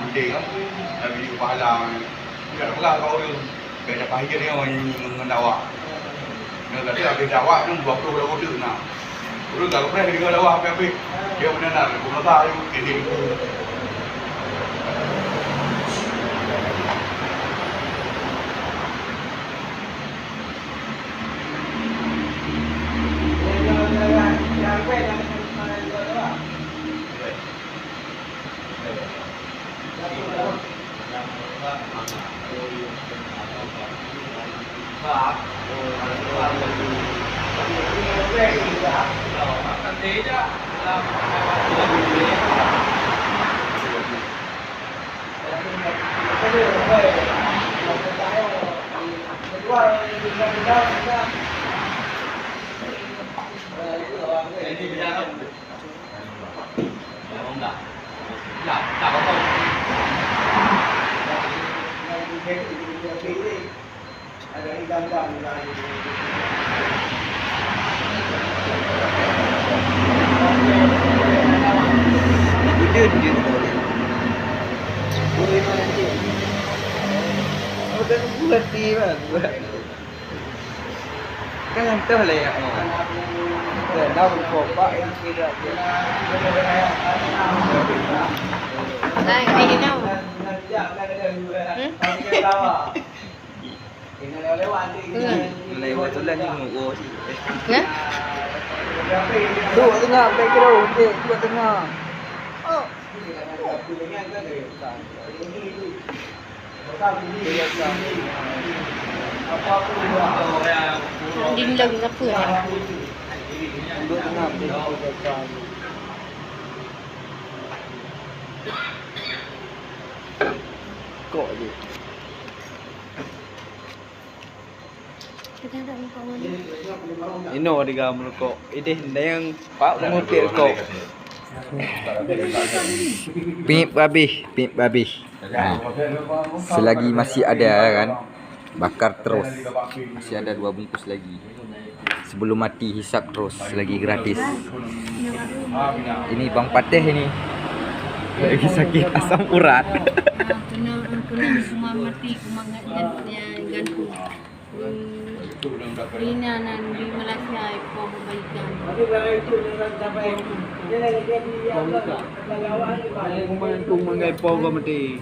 Penting kan. Tapi pahala. Tidak pernah kau tu. Beda pahit dia orang dengan awak. Nak kata habis awak tu 20 order nak. Order tak pernah dengan awak apa-apa. Dia benar nak rumah tak tu ini. Kan entah lah ya. Dah berapa yang kira. Đây, ai đi đâu? Lewat tu lah ni ngurus. Ya? Dua tengah, baik kira okey, dua tengah. Oh. Đinh lưng ra cửa này. Dua tengah. Kok je. Kita ada kawan. Ino diga merokok. Ini yang pak mengutip kok. Pip babi. Selagi masih ada kan, bakar terus. Masih ada 2 bungkus lagi. Sebelum mati hisap terus, lagi gratis. Ini Bang Pateh ini. Lagi sakit asam urat. Kena semua mati kumangnya gantung. Ini anak di Malaysia itu kebaikan. Kau mantung mangai pogo mati.